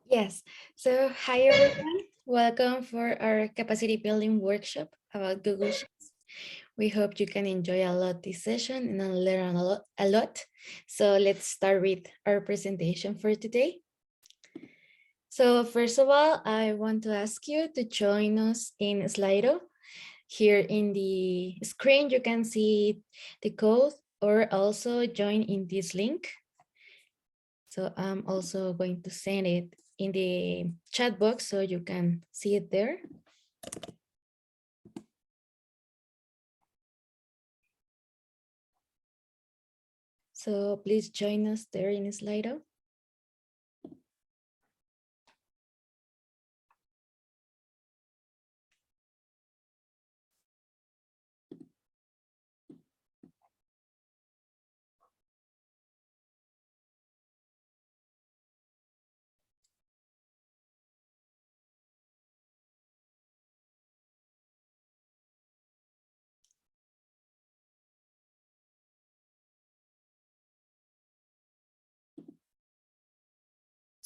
Yes, so hi everyone. Welcome for our capacity building workshop about Google Sheets. We hope you can enjoy a lot this session and learn a lot. So let's start with our presentation for today. So first of all, I want to ask you to join us in Slido. Here in the screen, you can see the code or also join in this link. So I'm also going to send it in the chat box so you can see it there. So please join us there in Slido.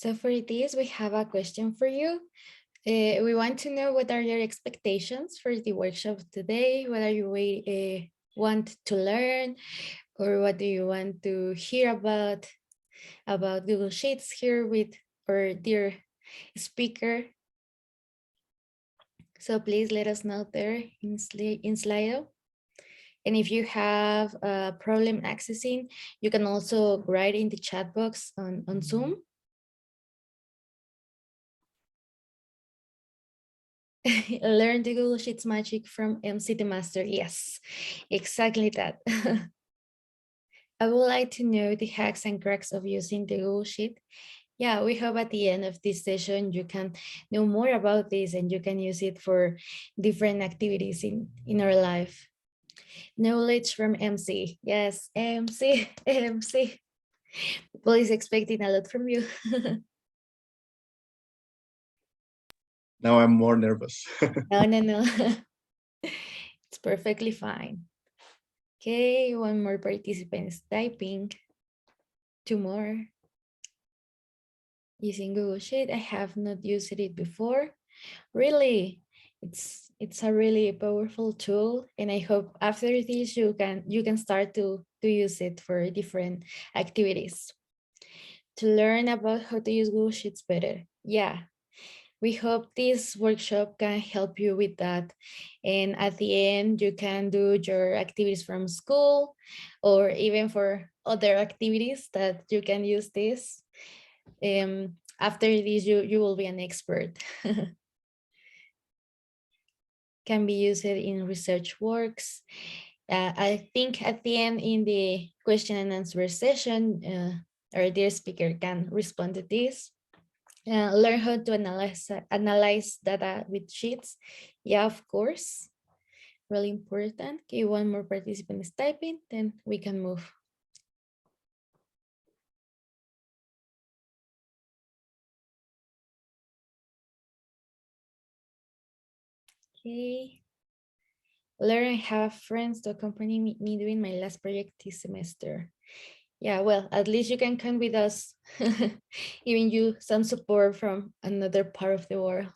So for this, we have a question for you. We want to know what are your expectations for the workshop today? What are you want to learn, or what do you want to hear about Google Sheets here with our dear speaker? So please let us know there in Slido. And if you have a problem accessing, you can also write in the chat box on Zoom. Learn the Google Sheets magic from MC the Master. Yes, exactly that. I would like to know the hacks and cracks of using the Google Sheet. Yeah, we hope at the end of this session, you can know more about this and you can use it for different activities in our life. Knowledge from MC. Yes, MC, MC. People is expecting a lot from you. Now I'm more nervous. No. It's perfectly fine. Okay, one more participant is typing. Two more. Using Google Sheet. I have not used it before. Really, it's a really powerful tool, and I hope after this you can start to use it for different activities. To learn about how to use Google Sheets better. Yeah, we hope this workshop can help you with that. And at the end, you can do your activities from school or even for other activities that you can use this. After this, you will be an expert. Can be used in research works. I think at the end in the question and answer session, our dear speaker can respond to this. Learn how to analyze data with sheets. Yeah, of course, really important. Okay, one more participant is typing, then we can move. Okay. Learn and have friends to accompany me doing my last project this semester. Yeah, well, at least you can come with us, giving you some support from another part of the world.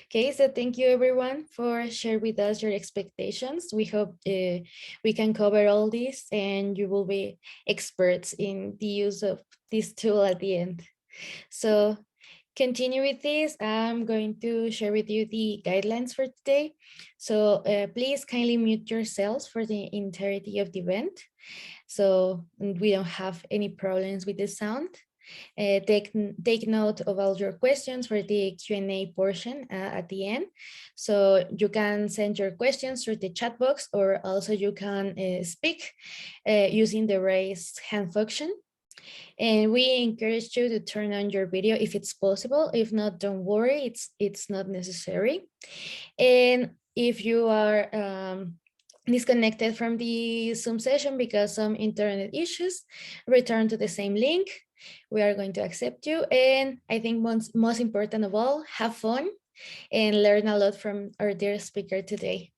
Okay, so thank you everyone for sharing with us your expectations. We hope we can cover all this and you will be experts in the use of this tool at the end. So continue with this. I'm going to share with you the guidelines for today. So please kindly mute yourselves for the entirety of the event. So we don't have any problems with the sound. Take note of all your questions for the Q&A portion at the end. So you can send your questions through the chat box, or also you can speak using the raise hand function. And we encourage you to turn on your video if it's possible. If not, don't worry, it's not necessary. And if you are disconnected from the Zoom session because some internet issues, return to the same link. We are going to accept you. And I think most important of all, have fun and learn a lot from our dear speaker today.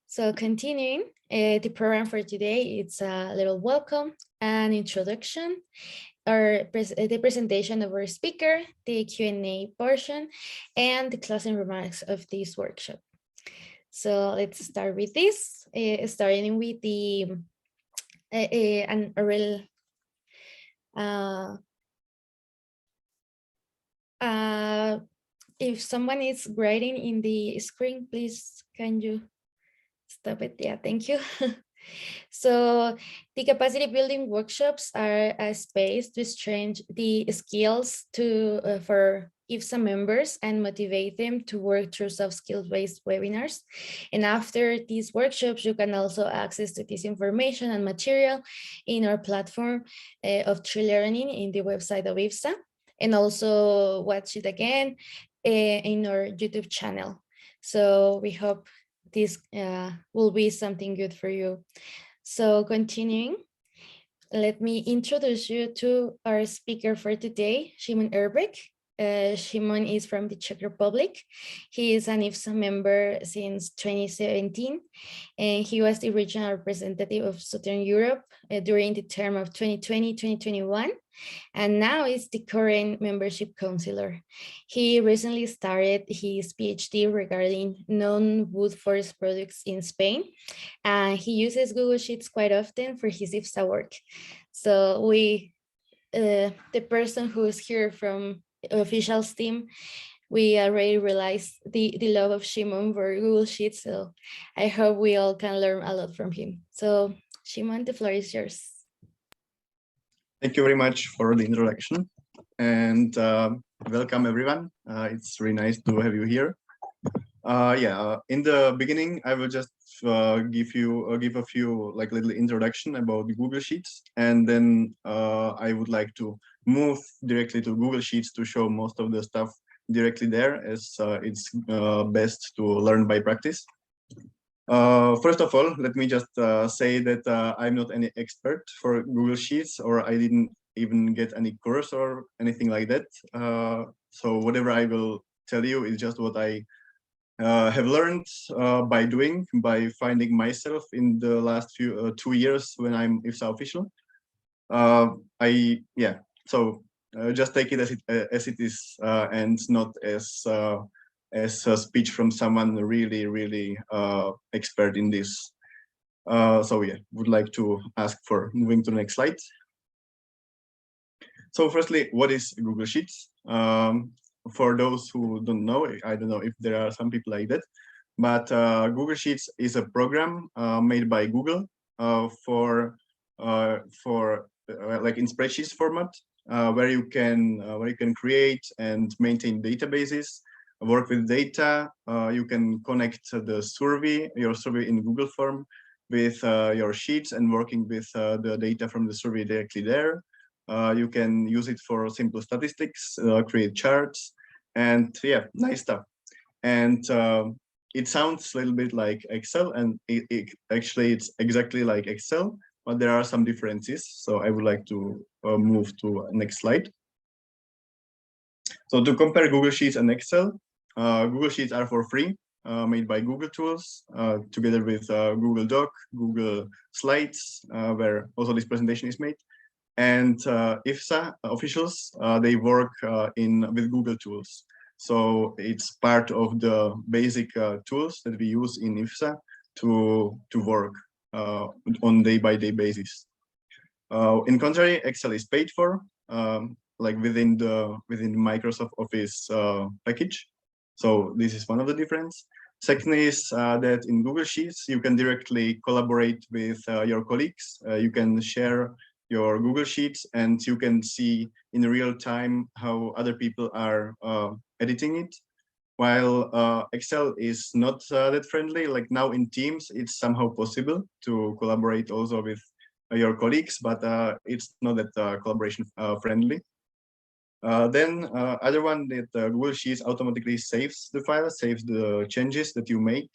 So continuing, the program for today, it's a little welcome and introduction, the presentation of our speaker, the Q&A portion, and the closing remarks of this workshop. So let's start with this, starting with the an real if someone is writing in the screen, please can you stop it? Yeah, thank you. So the capacity building workshops are a space to exchange the skills for IFSA members and motivate them to work through soft skills based webinars. And after these workshops, you can also access to this information and material in our platform of true learning in the website of IFSA, and also watch it again in our YouTube channel. So we hope this will be something good for you. So continuing, let me introduce you to our speaker for today, Shimon Erbeck. Shimon is from the Czech Republic. He is an IFSA member since 2017, and he was the regional representative of Southern Europe during the term of 2020-2021, and now is the current membership counselor. He recently started his PhD regarding non-wood forest products in Spain, and he uses Google Sheets quite often for his IFSA work. So the person who is here from officials team, we already realized the love of Shimon for Google Sheets. So I hope we all can learn a lot from him. So Shimon, the floor is yours. Thank you very much for the introduction, and welcome everyone. It's really nice to have you here. In the beginning, I will just give a few like little introduction about the Google Sheets, and then I would like to move directly to Google Sheets to show most of the stuff directly there, as it's best to learn by practice. First of all, let me just say that I'm not any expert for Google Sheets, or I didn't even get any course or anything like that. So whatever I will tell you is just what I have learned by finding myself in the last 2 years when I'm IFSA official. So just take it as it is, and not as a speech from someone really expert in this. Would like to ask for moving to the next slide. So firstly, what is Google Sheets? For those who don't know, I don't know if there are some people like that, but Google Sheets is a program made by Google for like in spreadsheets format, where you can create and maintain databases, work with data. You can connect your survey in Google form with your sheets and working with the data from the survey directly there. You can use it for simple statistics, create charts, and yeah, nice stuff. And it sounds a little bit like Excel, and actually it's exactly like Excel, but there are some differences. So I would like to move to next slide. So to compare Google Sheets and Excel, Google Sheets are for free, made by Google Tools, together with Google Doc, Google Slides, where also this presentation is made. And IFSA officials, they work with Google Tools. So it's part of the basic tools that we use in IFSA to work on day-by-day basis. In contrary, Excel is paid for, like within the Microsoft Office package. So this is one of the difference. Second is that in Google Sheets, you can directly collaborate with your colleagues. You can share your Google Sheets, and you can see in real time how other people are editing it. While Excel is not that friendly, like now in Teams, it's somehow possible to collaborate also with your colleagues, but it's not that collaboration friendly. Then other one that Google Sheets automatically saves the file, saves the changes that you make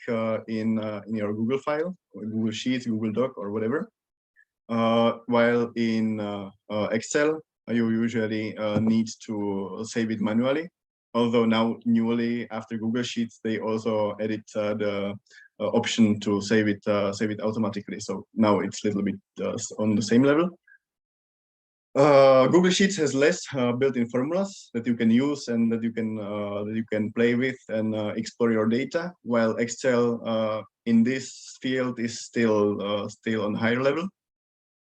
in your Google file, or Google Sheets, Google Doc, or whatever. While in Excel, you usually need to save it manually. although now newly after Google Sheets, they also added the option to save it automatically. So now it's a little bit on the same level. Google Sheets has less built-in formulas that you can use and that you can play with and explore your data, while Excel in this field is still on higher level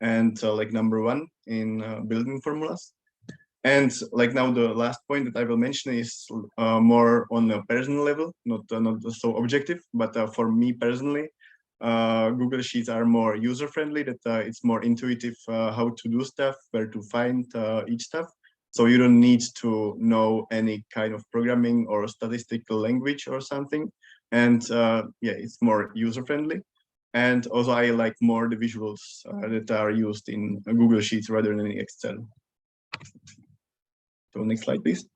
and like number one in building formulas. And like now the last point that I will mention is more on a personal level, not so objective, but for me personally, Google Sheets are more user friendly, that it's more intuitive how to do stuff, where to find each stuff. So you don't need to know any kind of programming or statistical language or something. And yeah, it's more user friendly. And also I like more the visuals that are used in Google Sheets rather than in Excel. So next slide, please.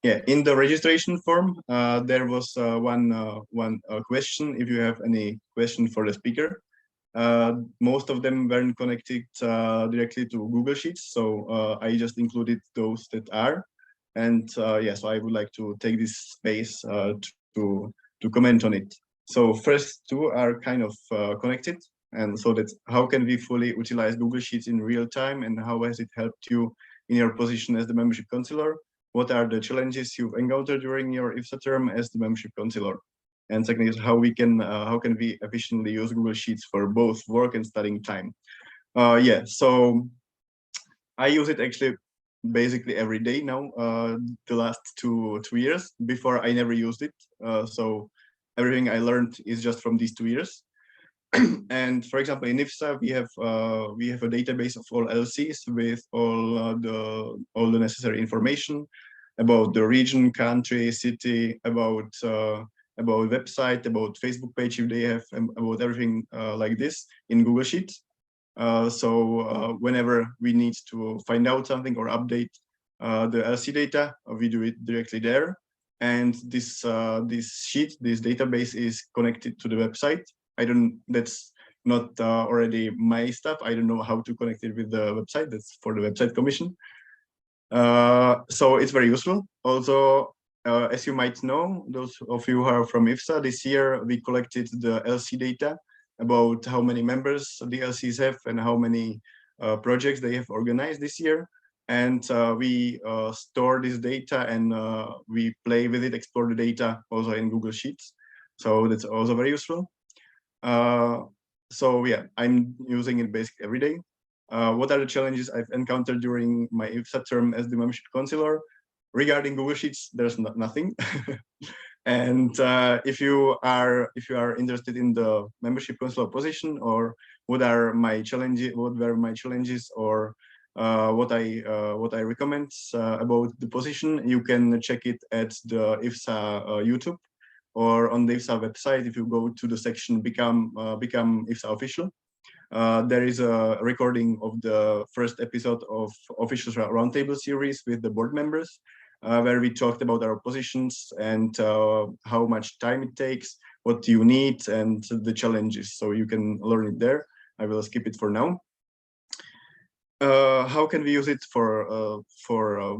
Yeah, in the registration form, there was one question. If you have any question for the speaker, most of them weren't connected directly to Google Sheets, so I just included those that are. And yeah, so I would like to take this space to comment on it. So first two are kind of connected, and so that's how can we fully utilize Google Sheets in real time, and how has it helped you in your position as the membership counselor? What are the challenges you've encountered during your IFSA term as the membership counselor? And second is how can we efficiently use Google Sheets for both work and studying time? Yeah, so I use it actually basically every day now. The last two years. Before I never used it, so everything I learned is just from these 2 years. And for example, in IFSA, we have a database of all LCs with all the necessary information about the region, country, city, about website, about Facebook page if they have, about everything like this in Google Sheets. So whenever we need to find out something or update the LC data, we do it directly there. And this database is connected to the website. That's not already my stuff. I don't know how to connect it with the website. That's for the website commission. So it's very useful. Also, as you might know, those of you who are from IFSA, this year we collected the LC data about how many members the LCs have and how many projects they have organized this year. And we store this data and we play with it, explore the data also in Google Sheets. So that's also very useful. So yeah, I'm using it basically every day. What are the challenges I've encountered during my IFSA term as the membership counselor? Regarding Google Sheets, there's nothing. And if you are interested in the membership counselor position, or what were my challenges, or what I recommend about the position, you can check it at the IFSA YouTube or on the IFSA website. If you go to the section become IFSA official, there is a recording of the first episode of Officials Roundtable series with the board members, where we talked about our positions and how much time it takes, what you need, and the challenges. So you can learn it there. I will skip it for now. How can we use it for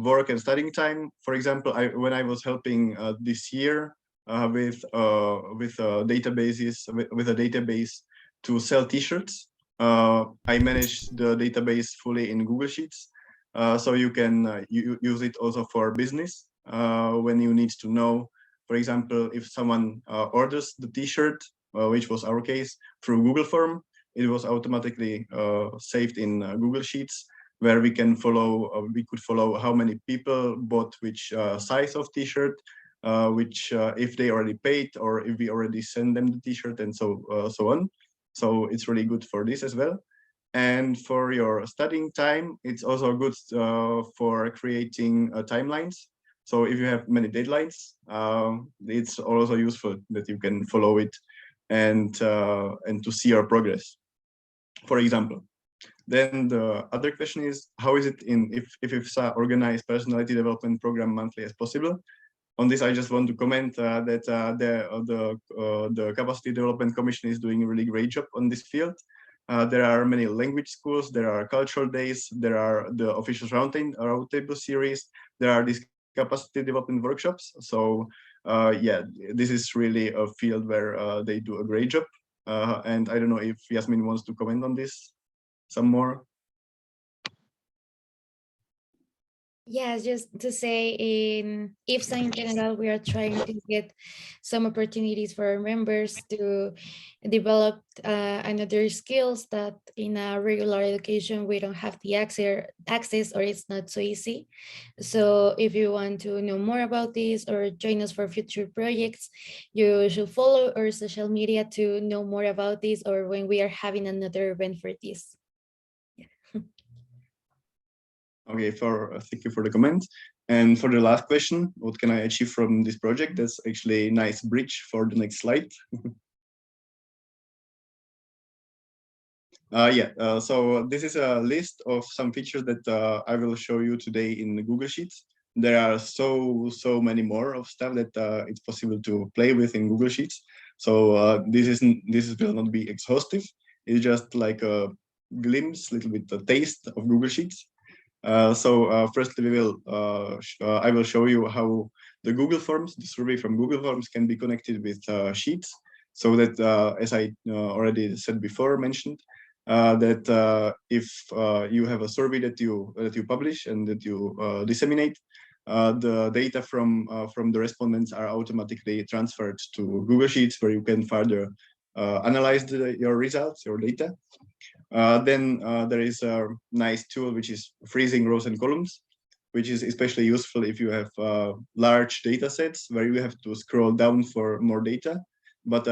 work and studying time? For example, when I was helping this year with databases with a database to sell T-shirts, I managed the database fully in Google Sheets. So you can use it also for business when you need to know, for example, if someone orders the T-shirt, which was our case, through Google form, it was automatically saved in Google Sheets, where we could follow how many people bought which size of T-shirt, which if they already paid or if we already send them the T-shirt, and so on. So it's really good for this as well. And for your studying time, it's also good for creating timelines. So if you have many deadlines, it's also useful that you can follow it and to see your progress, for example. Then the other question is, how is it if IFSA organized personality development program monthly as possible? On this, I just want to comment that the Capacity Development Commission is doing a really great job on this field. There are many language schools, there are cultural days, there are the official roundtable series, there are these capacity development workshops. So yeah, this is really a field where they do a great job. And I don't know if Yasmin wants to comment on this some more. Yes, just to say in IFSA in general, we are trying to get some opportunities for our members to develop another skills that in a regular education we don't have the access or it's not so easy. So if you want to know more about this or join us for future projects, you should follow our social media to know more about this or when we are having another event for this. Okay, thank you for the comment. And for the last question, what can I achieve from this project? That's actually a nice bridge for the next slide. So this is a list of some features that I will show you today in the Google Sheets. There are so many more of stuff that it's possible to play with in Google Sheets. So this will not be exhaustive. It's just like a glimpse, little bit a taste of Google Sheets. Firstly, I will show you how the Google Forms, the survey from Google Forms, can be connected with Sheets, so that, as I already said before, mentioned, that if you have a survey that you publish and that you disseminate, the data from the respondents are automatically transferred to Google Sheets, where you can further analyze your results, your data. Then there is a nice tool which is freezing rows and columns, which is especially useful if you have large data sets where you have to scroll down for more data, but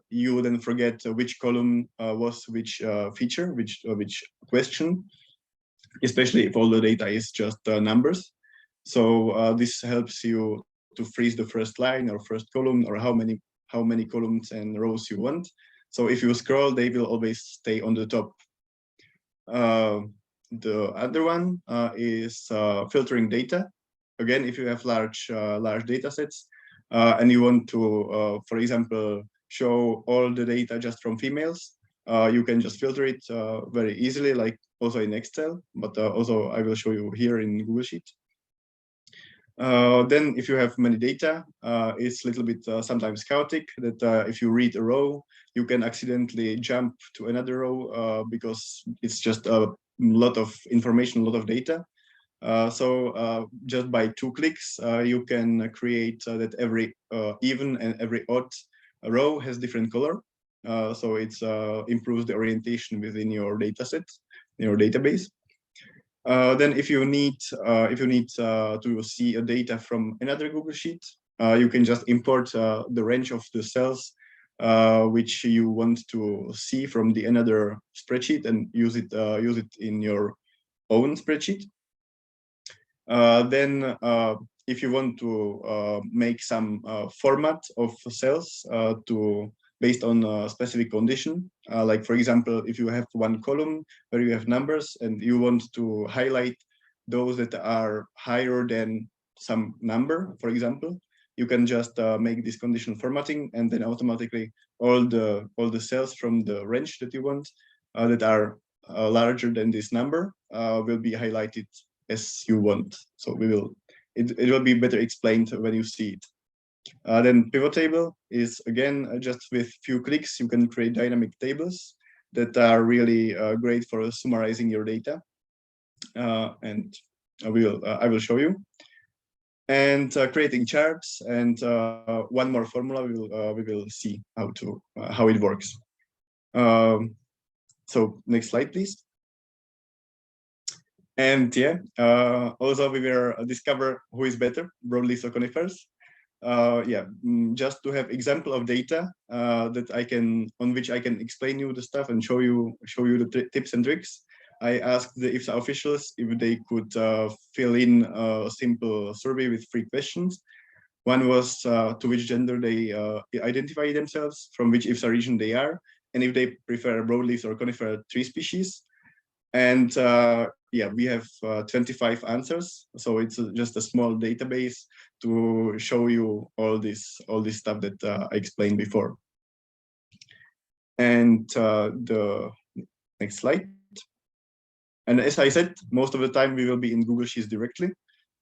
you then forget which column was which feature, which question, especially if all the data is just numbers. So this helps you to freeze the first line or first column or how many columns and rows you want. So if you scroll, they will always stay on the top. The other one is filtering data. Again, if you have large data sets and you want to, for example, show all the data just from females, you can just filter it very easily, like also in Excel, but also I will show you here in Google Sheet. Then if you have many data, it's a little bit sometimes chaotic that if you read a row, you can accidentally jump to another row because it's just a lot of information, a lot of data. So just by 2 clicks, you can create that every even and every odd row has different color. So it improves the orientation within your data set, your database. Then if you need to see a data from another Google Sheet, you can just import the range of the cells which you want to see from the another spreadsheet and use it in your own spreadsheet. Then if you want to make some format of cells based on a specific condition, like for example, if you have one column where you have numbers and you want to highlight those that are higher than some number, for example, you can just make this conditional formatting, and then automatically all the cells from the range that you want that are larger than this number will be highlighted as you want. So it will be better explained when you see it. Then pivot table is again just with few clicks you can create dynamic tables that are really great for summarizing your data, and I will show you. And creating charts and one more formula we will see how it works. So next slide, please. And yeah, also we will discover who is better, broadleafs or conifers. Just to have example of data on which I can explain you the stuff and show you the tips and tricks. I asked the IFSA officials if they could fill in a simple survey with 3 questions. One was to which gender they identify themselves, from which IFSA region they are, and if they prefer broadleafs or conifer tree species. And we have 25 answers, so it's just a small database to show you all this stuff that I explained before. And the Next slide. And as I said, most of the time we will be in Google Sheets directly.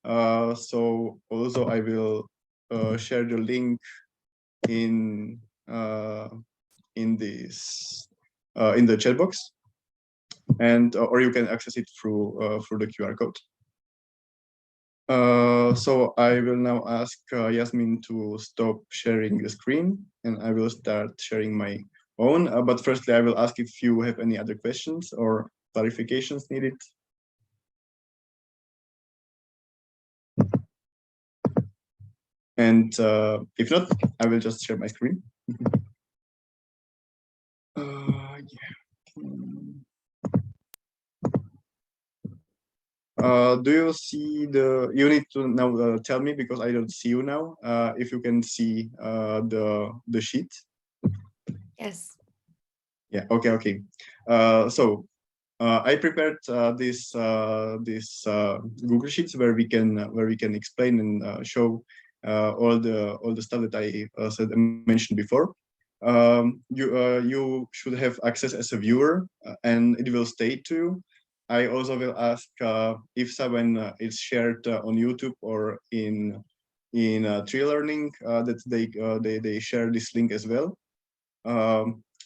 So also I will share the link in this in the chat box, and or you can access it through the QR code. So I will now ask Yasmin to stop sharing the screen, and I will start sharing my own. But firstly, I will ask if you have any other questions or clarifications needed. And if not, I will just share my screen. Yeah. Do you see the? You need to now tell me, because I don't see you now. If you can see the sheet. Yes. Yeah. Okay. Okay. So I prepared this Google Sheets where we can explain and show all the stuff that I mentioned before. You should have access as a viewer, and it will stay to you. I also will ask if someone is shared on YouTube or in Tree Learning that they share this link as well.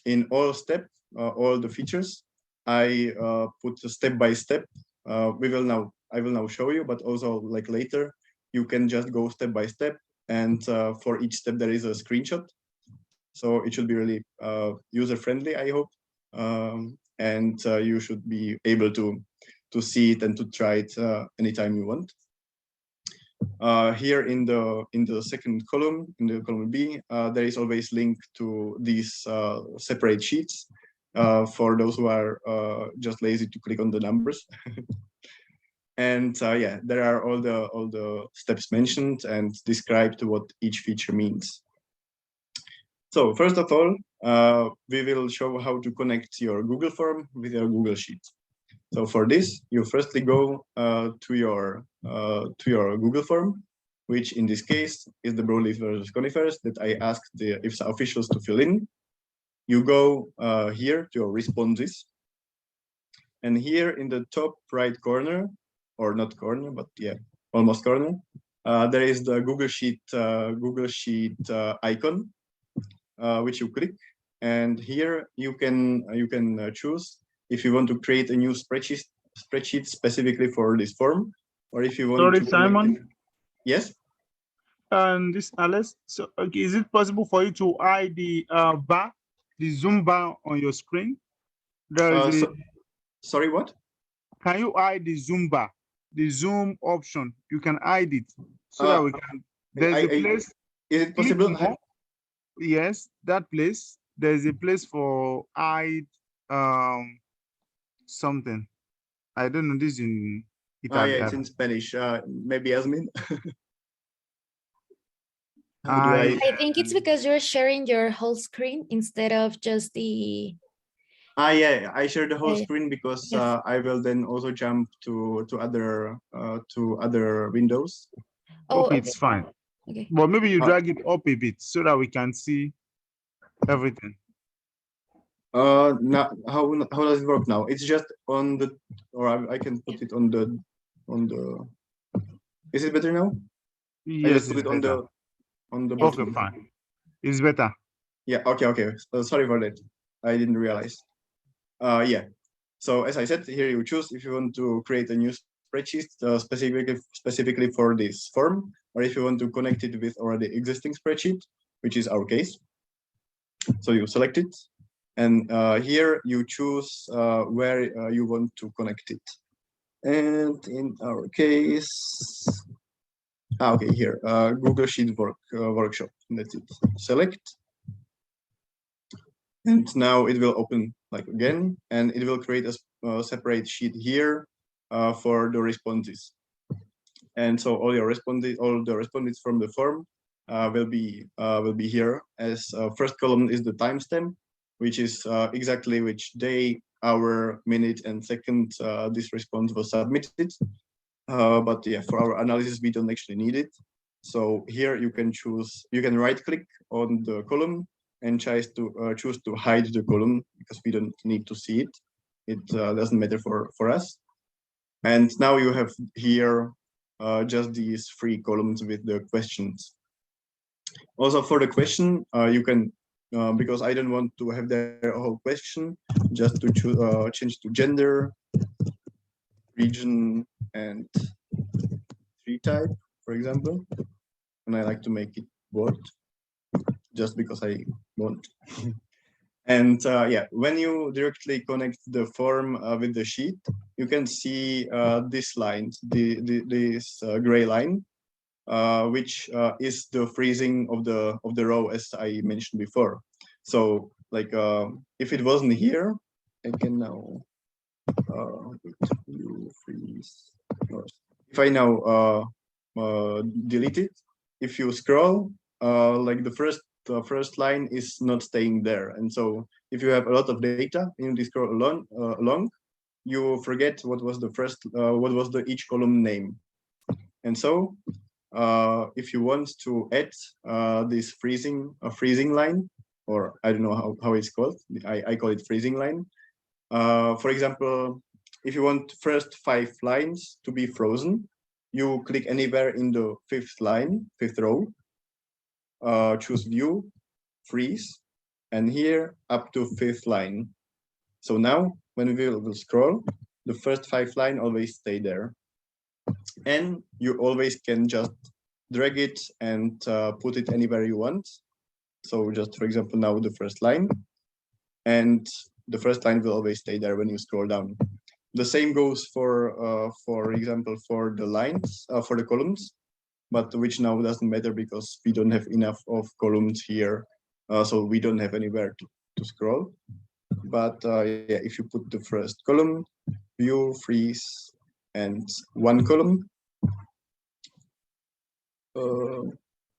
In all steps, all the features, I put step by step. I will now show you, but also like later, you can just go step by step, and for each step there is a screenshot. So it should be really user friendly, I hope, and you should be able to see it and to try it anytime you want. Here in the second column, in the column B, there is always link to these separate sheets for those who are just lazy to click on the numbers. And yeah, there are all the steps mentioned and described what each feature means. So first of all, we will show how to connect your Google form with your Google Sheet. So for this, you firstly go to your Google form, which in this case is the broadleaf versus conifers that I asked the IFSA officials to fill in. You go here to your responses, and here in the top right corner, or not corner, but yeah, almost corner, there is the Google Sheet icon, which you click, and here you can choose if you want to create a new spreadsheet specifically for this form, or if you want to Simon. Yes. And this Alice. So, okay, is it possible for you to hide the bar, the zoom bar on your screen? There is sorry, what? Can you hide the zoom bar, the zoom option? You can hide it so that we can. There's a place. Is it possible? More. Yes, that place. There's a place for hide something. I don't know this in Italian. Yeah, it's in Spanish. Maybe Yasmin. I think it's because you're sharing your whole screen instead of just the. Yeah, I share the whole screen because yes. I will then also jump to other windows. Oh, okay, it's fine. Okay. But maybe you drag it up a bit so that we can see everything. Now how does it work now? It's just on the, or I can put it on the. Is it better now? Yes, I just put it better. on the bottom. Okay, fine. It's better. Yeah. Okay. Sorry for that. I didn't realize. Yeah. So as I said, here you choose if you want to create a new spreadsheet specifically for this form, or if you want to connect it with already existing spreadsheet, which is our case. So you select it, and here you choose where you want to connect it. And in our case, okay, here, Google Sheet workshop. That's it. Select. And now it will open like again, and it will create a separate sheet here for the responses. And so all the responses from the form will be here. As first column is the timestamp, which is exactly which day, hour, minute, and second this response was submitted. But yeah, for our analysis, we don't actually need it. So here you can right click on the column and choose to hide the column because we don't need to see it. it doesn't matter for us. And now you have here just these 3 columns with the questions. Also for the question, you can, because I don't want to have their whole question, just to change to gender, region, and tree type, for example. And I like to make it bold, just because I want. And yeah, when you directly connect the form with the sheet, you can see this line, this gray line, which is the freezing of the row, as I mentioned before. So like if it wasn't here, I can now you freeze. If I now delete it, if you scroll, like the first line is not staying there, and so if you have a lot of data and you scroll along, you forget what was the first, what was the each column name, and so if you want to add this freezing line, or I don't know how it's called, I call it freezing line. For example, if you want first 5 lines to be frozen, you click anywhere in the 5th line, 5th row, choose view, freeze, and here up to 5th line. So now when we will scroll, the first 5 line always stay there. And you always can just drag it and put it anywhere you want. So just for example, now the first line, and the first line will always stay there when you scroll down. The same goes for example, for the lines, for the columns, but which now doesn't matter because we don't have enough of columns here. So we don't have anywhere to scroll. But yeah, if you put the first column, view, freeze, and 1 column.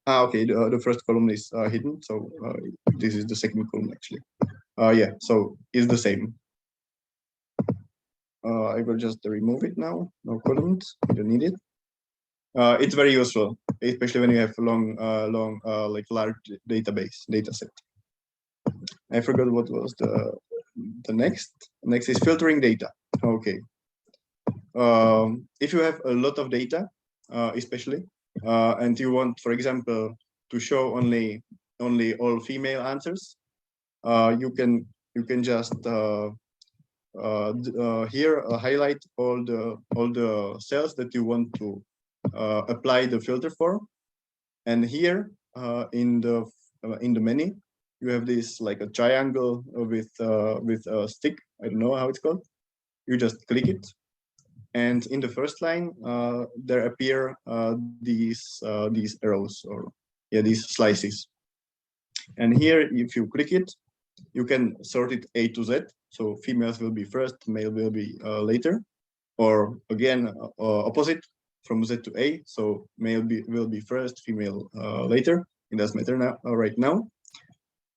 Okay, the first column is hidden, so this is the second column actually. Yeah, so it's the same. I will just remove it now. No columns, you don't need it. It's very useful, especially when you have long, like large data set. I forgot what was the next. Next is filtering data. Okay. If you have a lot of data, especially, and you want, for example, to show only all female answers, you can just here highlight all the cells that you want to apply the filter for, and here in the menu you have this like a triangle with a stick. I don't know how it's called. You just click it, and in the first line there appear these arrows, or yeah, these slices. And here, if you click it, you can sort it A to Z. So females will be first, male will be later, or again opposite, from Z to A. So male will be first, female later. It doesn't matter now, right now.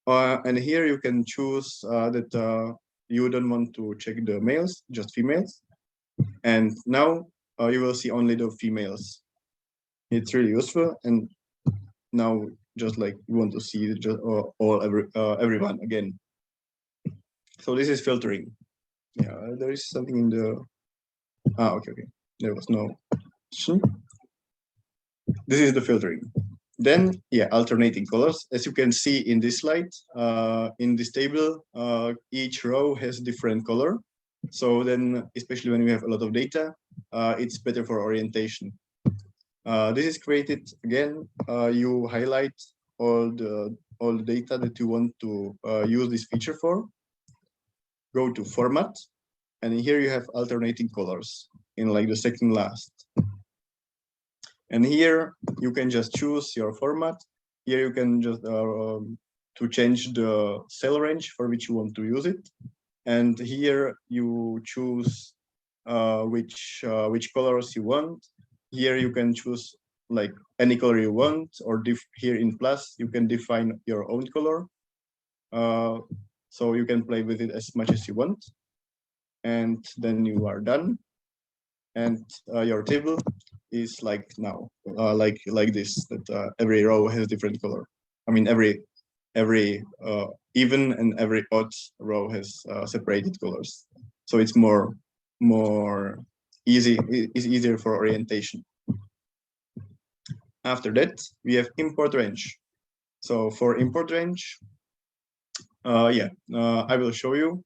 And here you can choose that you don't want to check the males, just females. And now you will see only the females. It's really useful. And now just like you want to see just everyone again. So this is filtering. Yeah, there is something in the. Okay. There was no question. This is the filtering. Then, yeah, alternating colors. As you can see in this slide, in this table, each row has different color. So then, especially when we have a lot of data, it's better for orientation. This is created again. You highlight all the data that you want to use this feature for. Go to format, and here you have alternating colors in like the second last. And here you can just choose your format. Here you can just to change the cell range for which you want to use it. And here you choose which colors you want. Here you can choose like any color you want, or here in plus you can define your own color. So you can play with it as much as you want. And then you are done. And your table is like now, like this, that every row has different color. I mean, every even and every odd row has separated colors. So it's more easy. It's easier for orientation. After that, we have import range. So for import range, I will show you.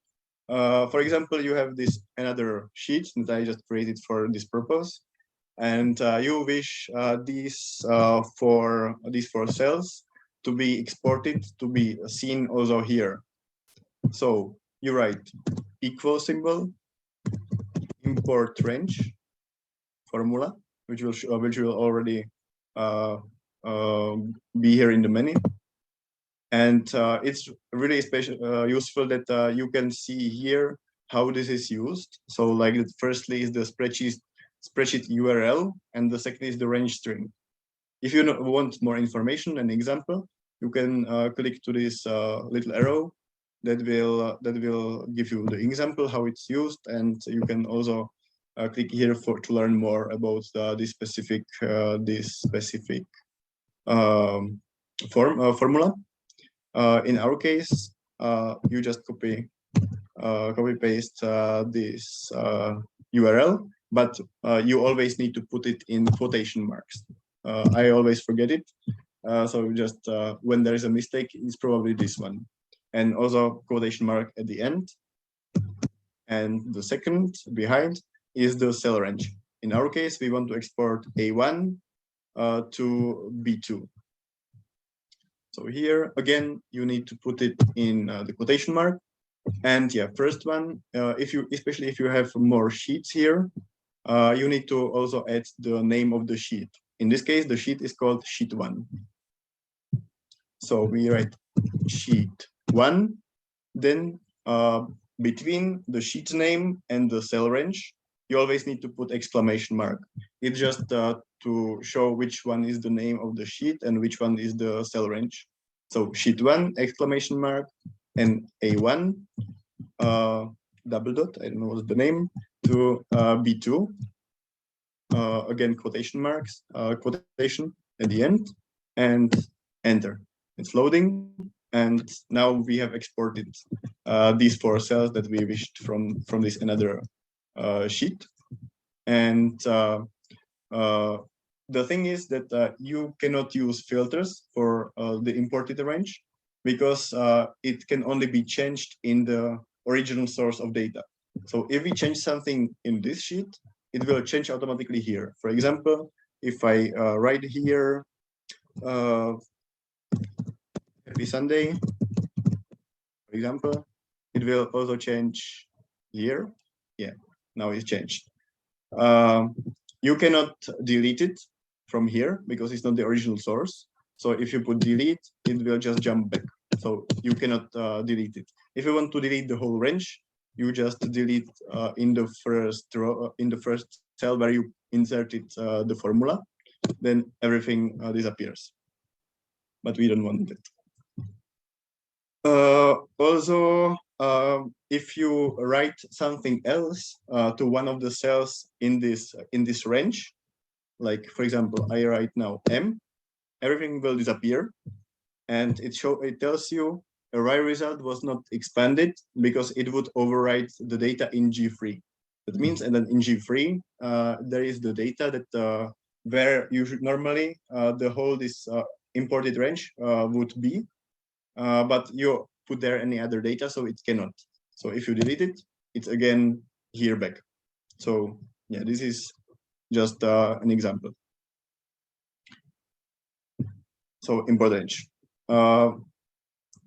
For example, you have this another sheet that I just created for this purpose, and you wish these four cells to be exported to be seen also here. So you write equal symbol, import range formula, which will already be here in the menu. And it's really useful that you can see here how this is used. So like firstly is the spreadsheet URL, and the second is the range string. If you want more information, an example, you can click to this little arrow that will give you the example how it's used, and you can also click here to learn more about this specific formula. In our case, you just copy paste this URL, but you always need to put it in quotation marks. I always forget it, so just when there is a mistake, it's probably this one, and also quotation mark at the end. And the second behind is the cell range. In our case, we want to export A1 to B2. So here again, you need to put it in the quotation mark. And yeah, first one, especially if you have more sheets here, you need to also add the name of the sheet. In this case, the sheet is called sheet 1. So we write sheet 1, then between the sheet name and the cell range, you always need to put exclamation mark. It's just to show which one is the name of the sheet and which one is the cell range. So sheet 1, exclamation mark, and A1, double dot, I don't know what's the name, to B2. Again, quotation marks, quotation at the end, and enter. It's loading, and now we have exported these 4 cells that we wished from this another sheet. And the thing is that you cannot use filters for the imported range, because it can only be changed in the original source of data. So if we change something in this sheet, it will change automatically here. For example, if I write here, happy Sunday, for example, it will also change here. Yeah, now it's changed. You cannot delete it from here because it's not the original source. So if you put delete, it will just jump back. So you cannot delete it. If you want to delete the whole range, you just delete in the first row, in the first cell where you inserted the formula, then everything disappears. But we don't want that. Also, if you write something else to one of the cells in this range, like for example, I write now M, everything will disappear, and it tells you array result was not expanded because it would overwrite the data in G3. That means, and then in G3 there is the data that where you should normally the whole this imported range would be. But you put there any other data, so it cannot. So if you delete it, it's again here back. So yeah, this is just an example. So import range.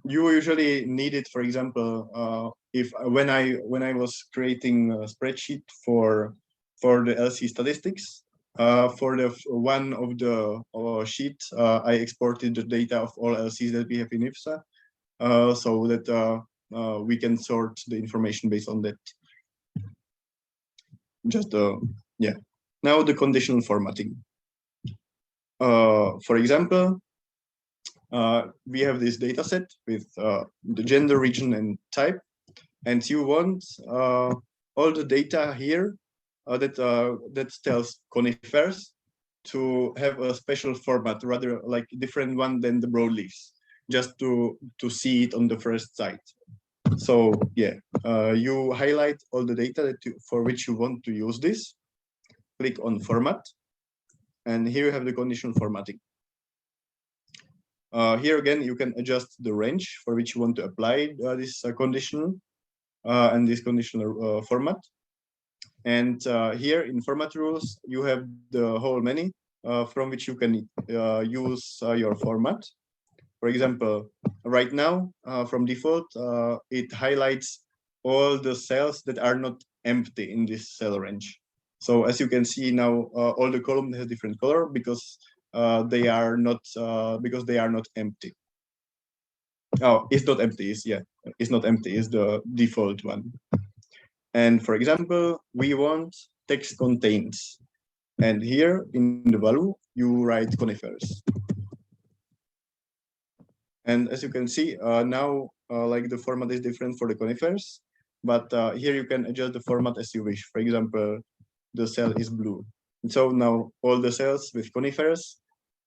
You usually need it, for example, if when I was creating a spreadsheet for the LC statistics, for the one of the sheet, I exported the data of all LCs that we have in IFSA, so that we can sort the information based on that. Just yeah. Now the conditional formatting. For example, we have this data set with the gender, region, and type, and you want all the data here that tells conifers to have a special format, rather like different one than the broadleafs, just to see it on the first site. So yeah, you highlight all the data that for which you want to use this. Click on Format, and here you have the conditional formatting. Here again, you can adjust the range for which you want to apply this conditional and this conditional format. And here in format rules, you have the whole menu from which you can use your format. For example, right now, from default, it highlights all the cells that are not empty in this cell range. So as you can see now, all the columns have different color because they are not empty. Oh, it's not empty. It's not empty. It's the default one. And for example, we want text contains, and here in the value you write conifers. And as you can see, now like the format is different for the conifers, but here you can adjust the format as you wish. For example, the cell is blue. And so now all the cells with conifers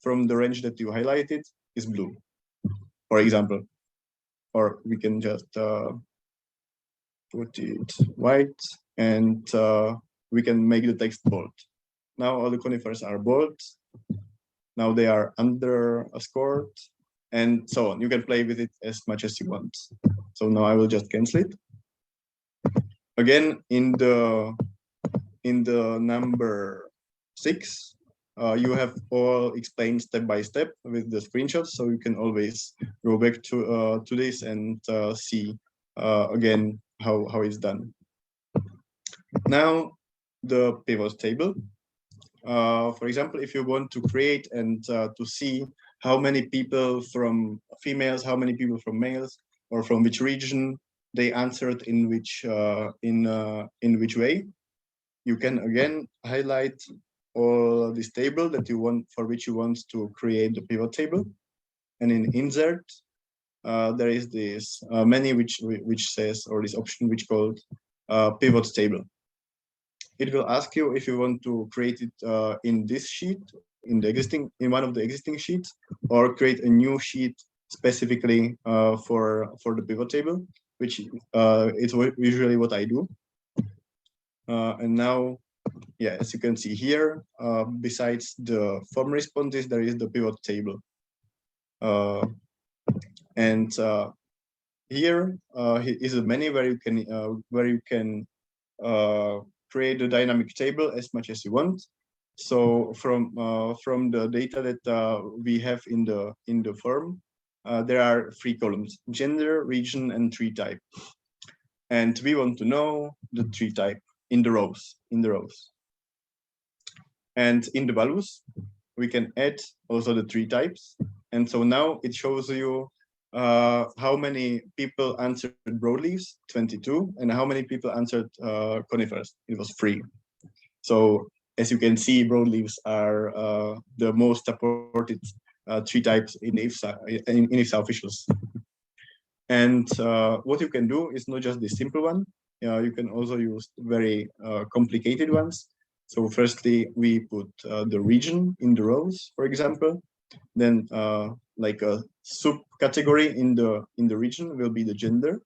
from the range that you highlighted is blue, for example. Or we can just put it white, and we can make the text bold. Now all the conifers are bold. Now they are underscored, and so on. You can play with it as much as you want. So now I will just cancel it. Again, in the number 6, you have all explained step by step with the screenshots, so you can always go back to this and see again how it's done. Now the pivot table. For example, if you want to create and to see how many people from females, how many people from males, or from which region they answered in which way, you can again highlight all this table that you want, for which you want to create the pivot table, and in insert there is this menu which says, or this option which called pivot table. It will ask you if you want to create it in this sheet, in one of the existing sheets, or create a new sheet specifically for the pivot table, which is usually what I do. And now, yeah, as you can see here, besides the form responses, there is the pivot table. And here is a menu where you can create a dynamic table as much as you want. So from the data that we have in the form, there are 3 columns: gender, region, and tree type. And we want to know the tree type in the rows. And in the values, we can add also the tree types. And so now it shows you how many people answered broadleaves, 22, and how many people answered conifers. It was 3. So as you can see, broadleaves are the most supported tree types in IFSA Officials. And what you can do is not just the simple one. You can also use very complicated ones. So firstly, we put the region in the rows, for example. Then like a subcategory in the region will be the gender.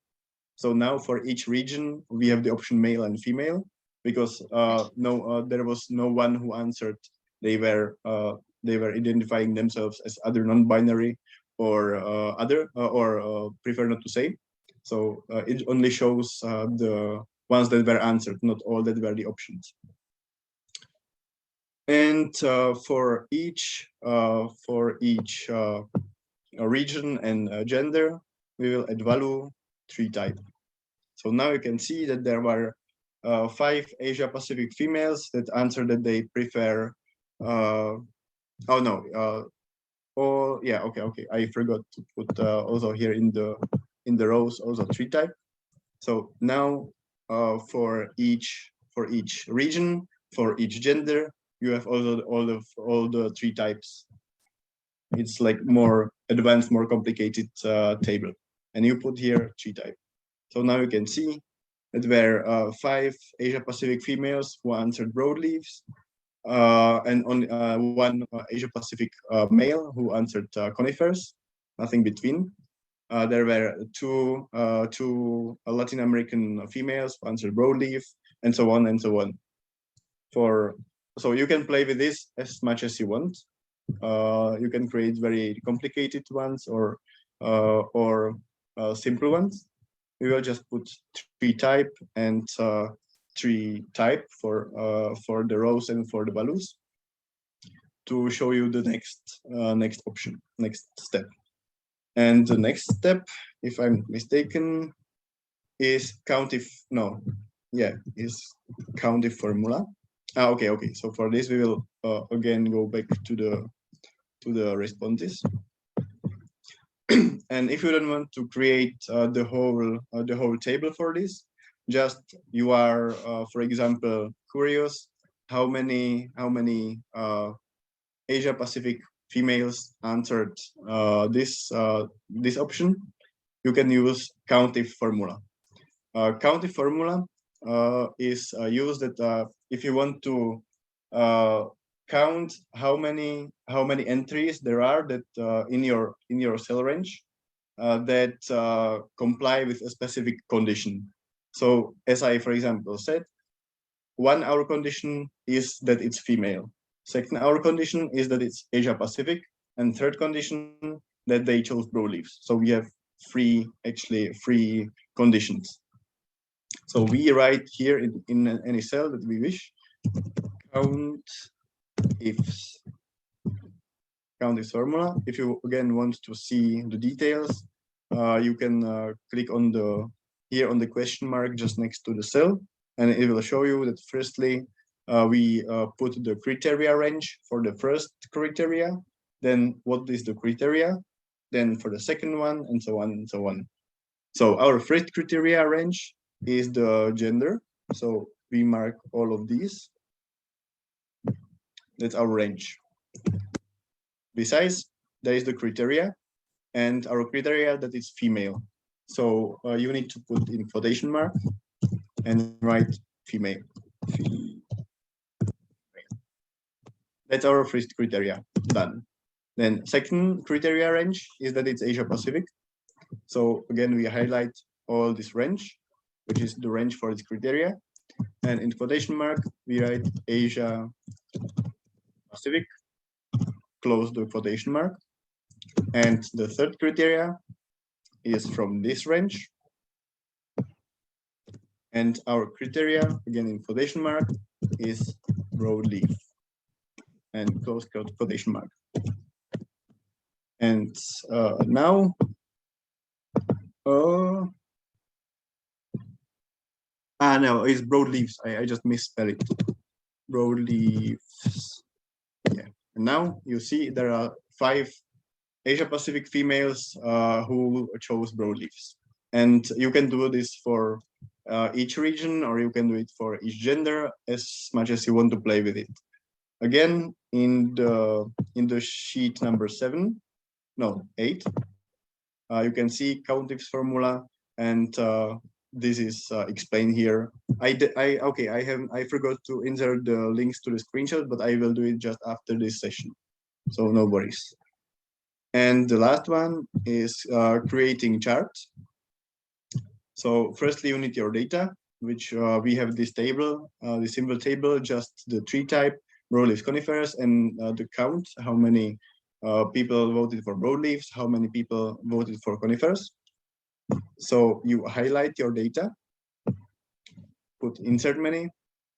So now for each region, we have the option male and female, because there was no one who answered. They were identifying themselves as other non-binary or other or prefer not to say. So it only shows the ones that were answered, not all that were the options. And for each region and gender, we will add value tree type. So now you can see that there were 5 Asia Pacific females that answered that they prefer. Okay. I forgot to put also here in the rows also tree type. So now for each region, for each gender, you have also all the tree types. It's like more advanced, more complicated table, and you put here tree type. So now you can see that there were 5 Asia Pacific females who answered broadleaves, and only 1 Asia Pacific male who answered conifers, nothing between. there were two Latin American females who answered broadleaf, and so on and so on. So you can play with this as much as you want. You can create very complicated ones or simple ones. We will just put 3 type and 3 type for the rows and for the values to show you the next option, next step. And the next step, if I'm mistaken, is countif formula. Okay. So for this, we will again go back to the responses. And if you don't want to create the whole table for this, just you are, for example, curious how many Asia Pacific females answered this option, you can use countif formula. Countif formula is used that if you want to count how many entries there are that in your cell range that comply with a specific condition. So as I, for example, said, 1 hour condition is that it's female. Second hour condition is that it's Asia Pacific, and third condition that they chose broadleafs. So we have three conditions. So we write here in any cell that we wish, count ifs formula. If you again want to see the details, you can click on here on the question mark just next to the cell, and it will show you that firstly we put the criteria range for the first criteria, then what is the criteria, then for the second one, and so on and so on. So our first criteria range is the gender. So we mark all of these. That's our range. Besides, there is the criteria, and our criteria that is female. So you need to put in quotation mark and write female. That's our first criteria, done. Then second criteria range is that it's Asia Pacific. So again, we highlight all this range, which is the range for its criteria. And in quotation mark, we write Asia Pacific, close the quotation mark. And the third criteria is from this range. And our criteria, again in quotation mark, is broadleaf. And close quotation mark. And now, no, it's broadleaves. I just misspelled it. Broadleaves. Yeah. And now you see there are 5 Asia Pacific females who chose broadleaves. And you can do this for each region, or you can do it for each gender as much as you want to play with it. Again, in the sheet number 8, you can see countifs formula, and this is explained here. I forgot to insert the links to the screenshot, but I will do it just after this session, so no worries. And the last one is creating charts. So firstly, you need your data, which we have this table, the simple table, just the tree type, broadleaf conifers, and the count, how many people voted for broadleaves, how many people voted for conifers. So you highlight your data, put insert menu,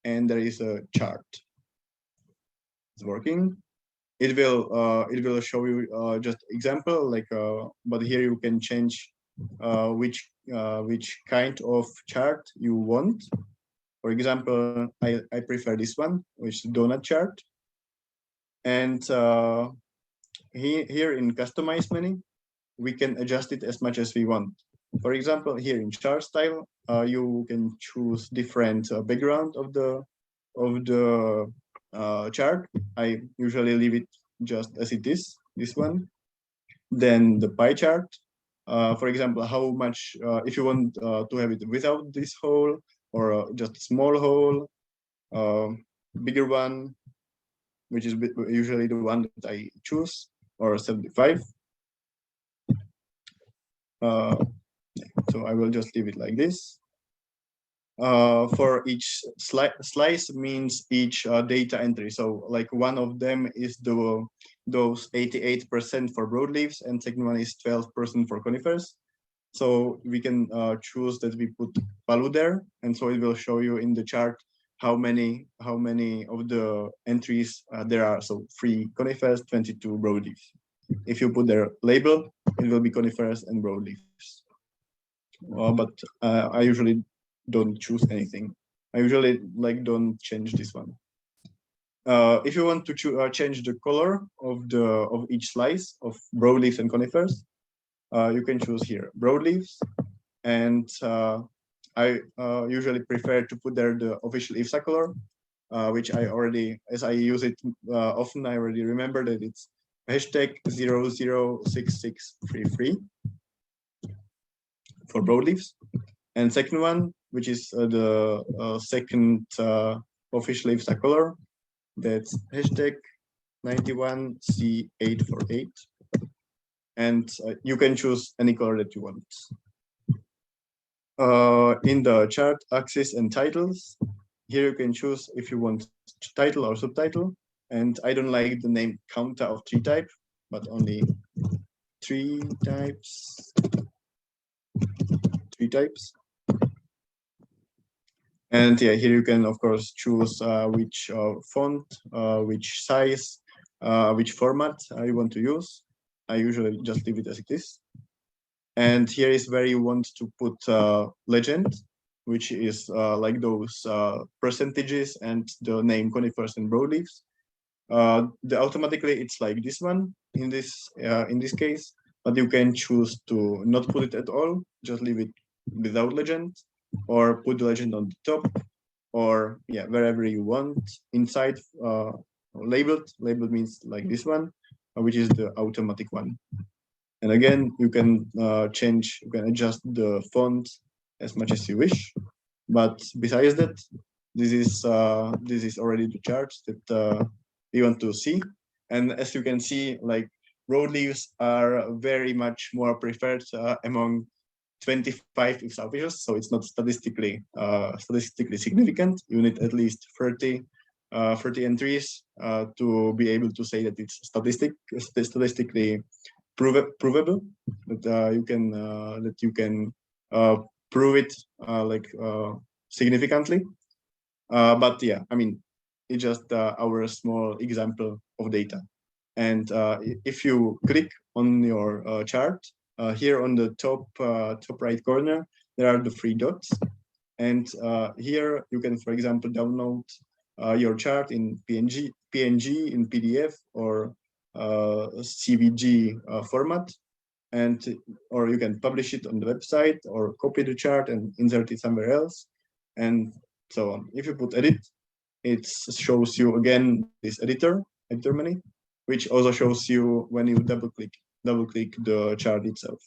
and there is a chart. It's working. It will show you just example, like, but here you can change which kind of chart you want. For example, I prefer this one, which is donut chart. And here in customize menu, we can adjust it as much as we want. For example, here in chart style, you can choose different background of the chart. I usually leave it just as it is, this one. Then the pie chart. For example, how much, if you want to have it without this hole, or just a small hole, bigger one, which is usually the one that I choose, or 75. So I will just leave it like this. For each slice means each data entry. So like one of them is those 88% for broadleaves, and second one is 12% for conifers. So we can choose that we put value there, and so it will show you in the chart how many of the entries there are. So 3 conifers, 22 broadleaves. If you put their label, it will be conifers and broadleaves. But I usually don't choose anything. I usually don't change this one. If you want to change the color of each slice of broadleaves and conifers, you can choose here broadleaves, and I usually prefer to put there the official IFSA color, which as I use it often, I already remember that it's hashtag 006633 for broadleaves. And second one, which is the second official IFSA color, that's hashtag 91C848. And you can choose any color that you want. In the chart axis and titles, here you can choose if you want title or subtitle. And I don't like the name counter of 3 type, but only 3 types. 3 types. And yeah, here you can, of course, choose which font, which size, which format you want to use. I usually just leave it as it is. And here is where you want to put legend, which is like those percentages and the name conifers and broadleaves. Automatically, it's like this one in this case, but you can choose to not put it at all, just leave it without legend, or put the legend on the top, or yeah, wherever you want inside. Labeled means like this one, which is the automatic one. And again, you can you can adjust the font as much as you wish. But besides that, this is already the chart that we want to see. And as you can see, like broadleaves are very much more preferred among 25 IFSA officials, so it's not statistically significant. You need at least 30 entries to be able to say that it's statistically provable, that you can prove it significantly. But yeah, I mean, it's just our small example of data. And if you click on your chart, here on the top right corner, there are the 3 dots. And here you can, for example, download your chart in PNG, in PDF, or CVG format, or you can publish it on the website, or copy the chart and insert it somewhere else, and so on. If you put edit, it shows you again this editor menu, which also shows you when you double click the chart itself.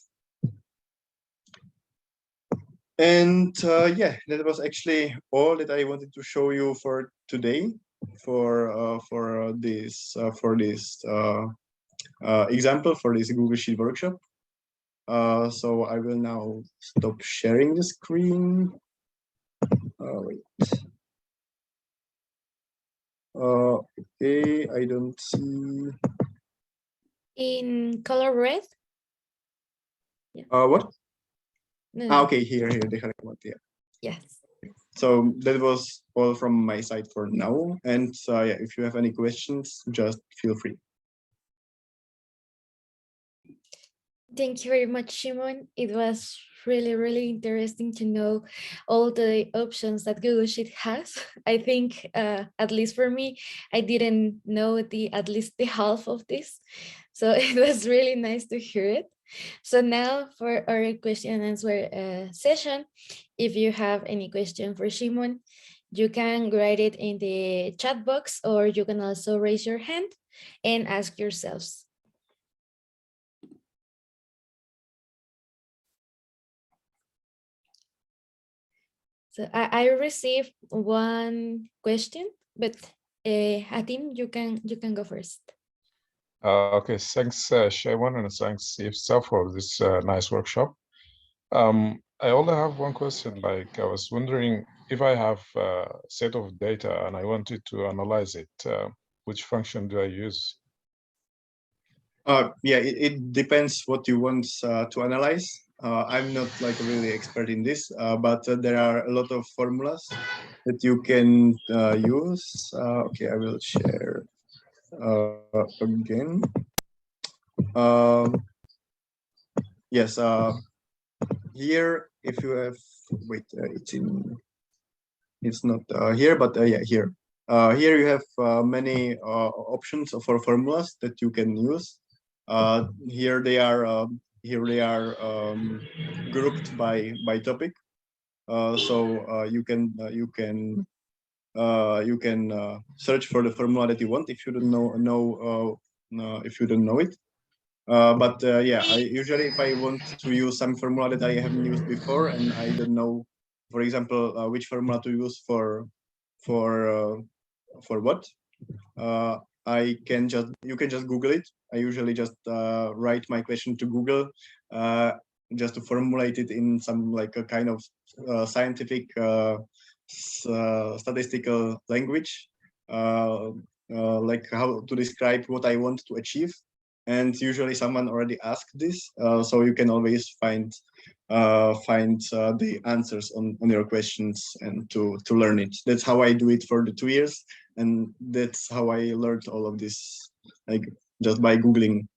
And yeah, that was actually all that I wanted to show you for today, for this example, for this Google Sheet workshop. So I will now stop sharing the screen. Wait. Okay, I don't see. In color red? Yeah. What? No. Okay, here, they have one, yeah. Yes. So that was all from my side for now. And yeah, if you have any questions, just feel free. Thank you very much, Shimon. It was really, really interesting to know all the options that Google Sheet has. I think, at least for me, I didn't know at least the half of this. So it was really nice to hear it. So now for our question and answer session, if you have any question for Shimon, you can write it in the chat box, or you can also raise your hand and ask yourselves. So I received one question, but Hatim, you can go first. Okay, thanks, Shaiwan, and thanks, IFSA, for this nice workshop. I only have one question. Like, I was wondering if I have a set of data and I wanted to analyze it, which function do I use? Yeah, it depends what you want to analyze. I'm not like really expert in this, but there are a lot of formulas that you can use. Okay, I will share again. Um, yes, here if you have, wait, it's not here, but yeah, here. Here you have many options for formulas that you can use. Here they are. Here they are grouped by topic. So you can search for the formula that you want if you don't if you don't know it. But yeah, I usually if I want to use some formula that I haven't used before and I don't know, for example, which formula to use for uh, for what, I can just you can just Google it. I usually just write my question to Google, uh, just to formulate it in some like a kind of scientific statistical language, like how to describe what I want to achieve. And usually someone already asked this, so you can always find the answers on your questions and to learn it. That's how I do it for the 2 years, and that's how I learned all of this, like just by googling.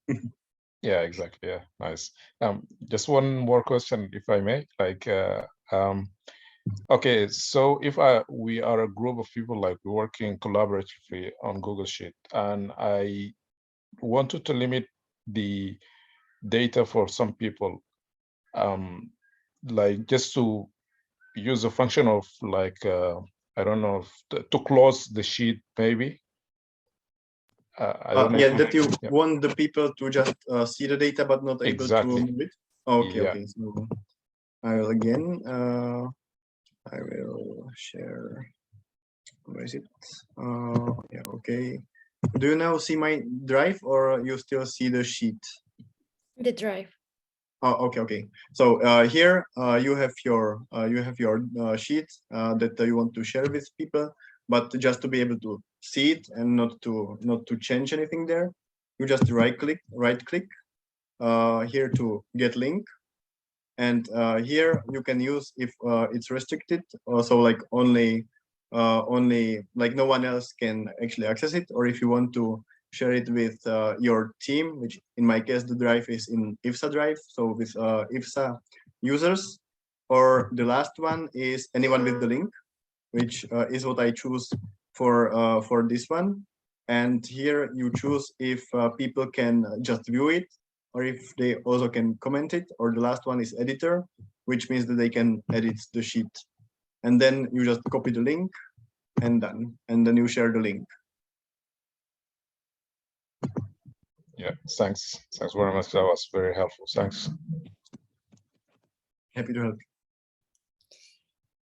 Yeah, exactly. Yeah, nice. Just one more question, if I may. Like, okay, so if we are a group of people like working collaboratively on Google Sheet, and I wanted to limit the data for some people, like just to use a function of like I don't know to close the sheet maybe. I don't know Yeah, if that you yeah, want the people to just see the data but not able to exactly. move it. Okay, Yeah, okay. So I will again. I will share. Where is it? Yeah, okay. Do you now see my drive or you still see the sheet? The drive. Oh, okay, okay. So here you have your sheet that you want to share with people, but just to be able to see it and not to change anything there, you just right click here to get link, and here you can use if it's restricted, so like only like no one else can actually access it, or if you want to share it with your team, which in my case the drive is in IFSA drive, so with IFSA users, or the last one is anyone with the link, which is what I choose for this one. And here you choose if people can just view it, or if they also can comment it, or the last one is editor, which means that they can edit the sheet. And then you just copy the link and done. And then you share the link. yeah. Thanks very much. That was very helpful. Thanks. Happy to help.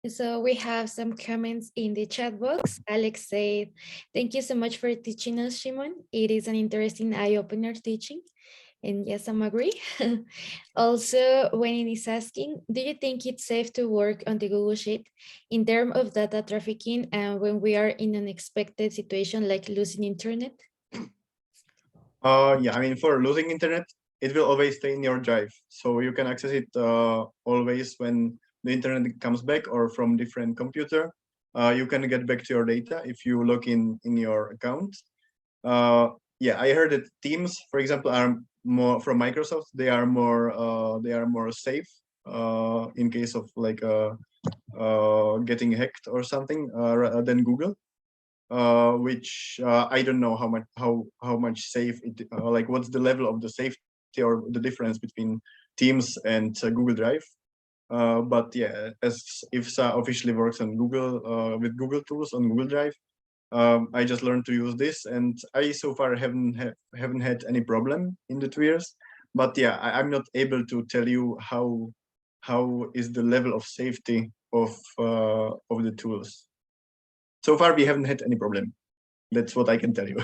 So we have some comments in the chat box. Alex said, "Thank you so much for teaching us, Shimon. It is an interesting eye-opener teaching." And yes, I'm agree. Also, when it is asking, do you think it's safe to work on the Google Sheet in terms of data trafficking and when we are in an unexpected situation like losing internet? Yeah, I mean, for losing internet, it will always stay in your drive. So you can access it always when the internet comes back or from different computer. You can get back to your data if you log in your account. Yeah, I heard that Teams, for example, are more from Microsoft. They are more safe in case of like getting hacked or something rather than Google. Which I don't know how much safe it like what's the level of the safety or the difference between Teams and Google Drive. But yeah, as IFSA officially works on Google with Google tools on Google Drive, I just learned to use this, and I so far haven't had any problem in the 2 years. But yeah, I'm not able to tell you how is the level of safety of the tools. So far, we haven't had any problem. That's what I can tell you.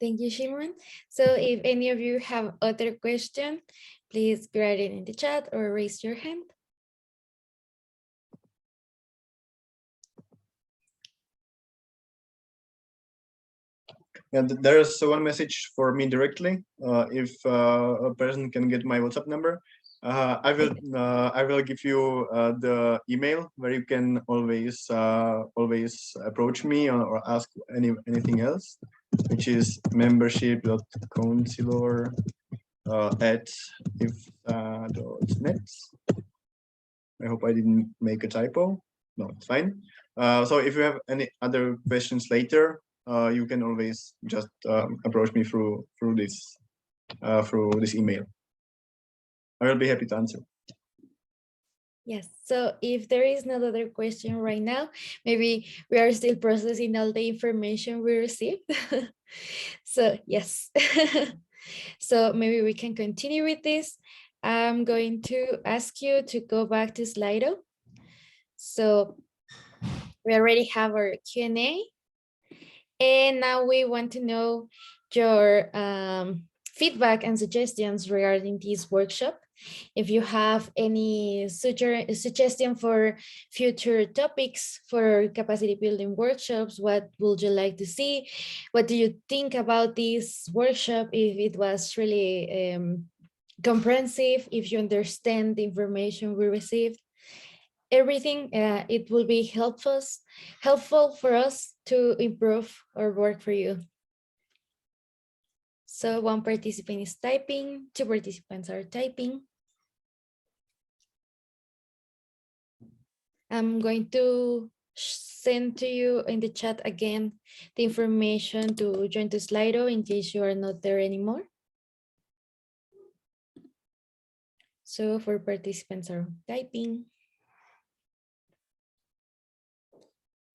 Thank you, Shimon. So if any of you have other question, please write it in the chat or raise your hand. And there's one message for me directly. If a person can get my WhatsApp number, I will give you the email where you can always approach me or ask anything else, which is membership.counselor at ifsa.net. I hope I didn't make a typo. No, it's fine. So if you have any other questions later, you can always just approach me through this email. I will be happy to answer. Yes, so if there is no other question right now, maybe we are still processing all the information we received. So yes, so maybe we can continue with this. I'm going to ask you to go back to Slido. So we already have our Q&A. And now we want to know your feedback and suggestions regarding this workshop. If you have any suggestion for future topics for capacity building workshops, what would you like to see? What do you think about this workshop? If it was really comprehensive, if you understand the information we received, everything, it will be helpful for us to improve our work for you. So one participant is typing, two participants are typing. I'm going to send to you in the chat again the information to join to Slido in case you are not there anymore. So for participants are typing.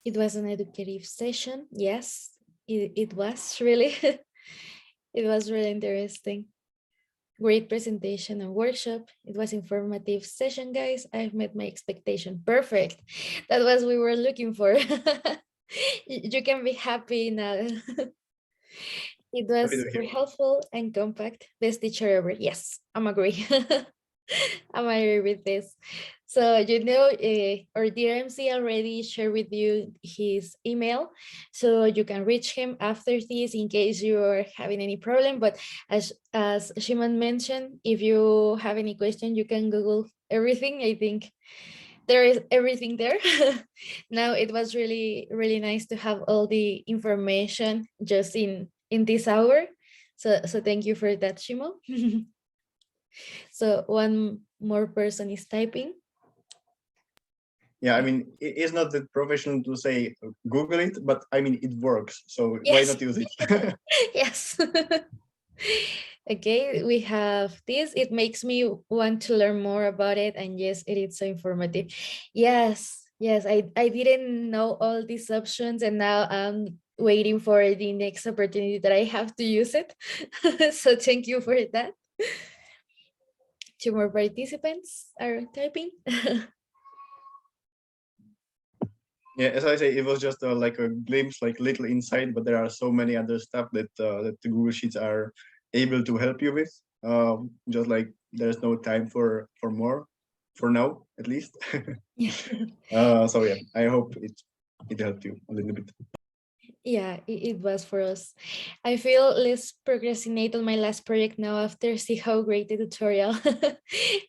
It was an educative session. Yes, it was really, it was really interesting. Great presentation and workshop. It was informative session, guys. I've met my expectation. Perfect. That was what we were looking for. You can be happy now. It was very helpful and compact. Best teacher ever. Yes, I'm agree. I'm agree with this. So, you know, our dear MC already shared with you his email, so you can reach him after this in case you are having any problem. But as Shimon mentioned, if you have any question, you can Google everything. I think there is everything there. Now, it was really, really nice to have all the information just in this hour. So thank you for that, Shimo. So one more person is typing. Yeah, I mean, it's not that professional to say Google it, but I mean, it works. So Yes. why not use it? Yes. Okay, we have this. It makes me want to learn more about it. And yes, it is so informative. Yes, I didn't know all these options, and now I'm waiting for the next opportunity that I have to use it. So thank you for that. Two more participants are typing. Yeah, as I say, it was just like a glimpse, like little insight, but there are so many other stuff that that the Google Sheets are able to help you with. Just like there's no time for more, for now at least. Yeah. So yeah, I hope it helped you a little bit. Yeah, it was for us. I feel less procrastinate on my last project now after see how great the tutorial.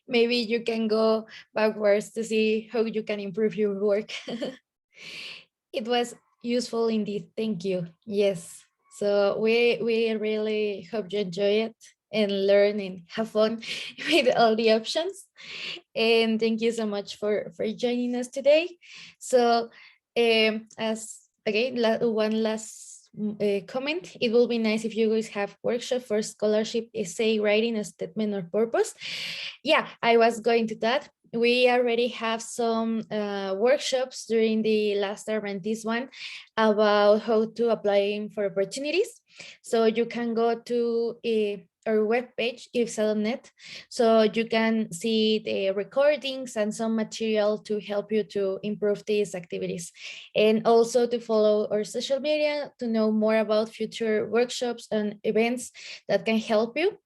Maybe you can go backwards to see how you can improve your work. It was useful indeed. Thank you. Yes. So we really hope you enjoy it and learn and have fun with all the options. And thank you so much for joining us today. So as again, one last comment, it will be nice if you guys have workshop for scholarship essay writing a statement or purpose. Yeah, I was going to that. We already have some workshops during the last term and this one about how to apply for opportunities. So you can go to our webpage, IFSA.net, so you can see the recordings and some material to help you to improve these activities, and also to follow our social media to know more about future workshops and events that can help you.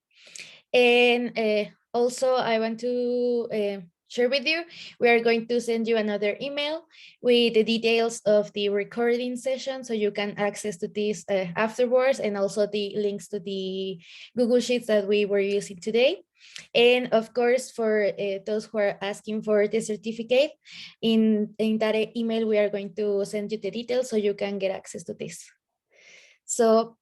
And also I want to share with you, we are going to send you another email with the details of the recording session, so you can access to this afterwards, and also the links to the Google Sheets that we were using today. And of course, for those who are asking for the certificate, in that email, we are going to send you the details so you can get access to this. So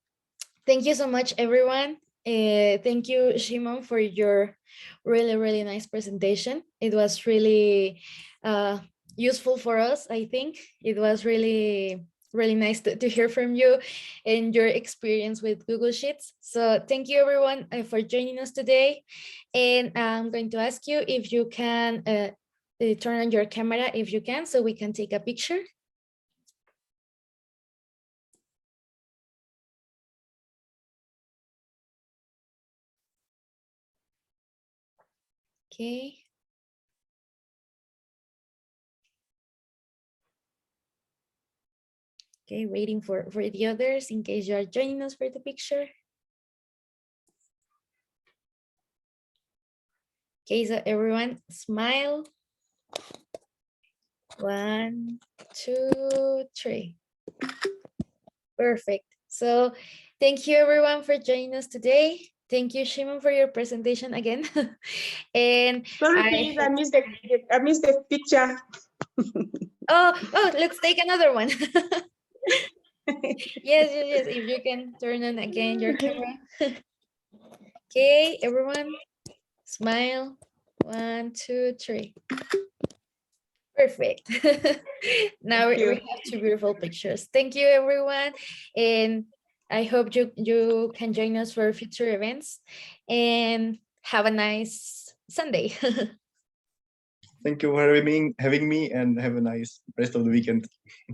thank you so much, everyone. Thank you, Shimon, for your really nice presentation. It was really useful for us. I think it was really nice to hear from you and your experience with Google Sheets. So thank you, everyone, for joining us today. And I'm going to ask you if you can turn on your camera if you can, so we can take a picture. Okay. Okay, waiting for the others in case you are joining us for the picture. Okay, so everyone smile. 1, 2, 3. Perfect. So thank you, everyone, for joining us today. Thank you, Shimon, for your presentation again. And Sorry, please, I missed the picture. oh, let's take another one. Yes. If you can turn on again your camera. Okay, everyone, smile. 1, 2, 3. Perfect. Now we have 2 beautiful pictures. Thank you, everyone. And I hope you can join us for future events, and have a nice Sunday. Thank you for having me, and have a nice rest of the weekend.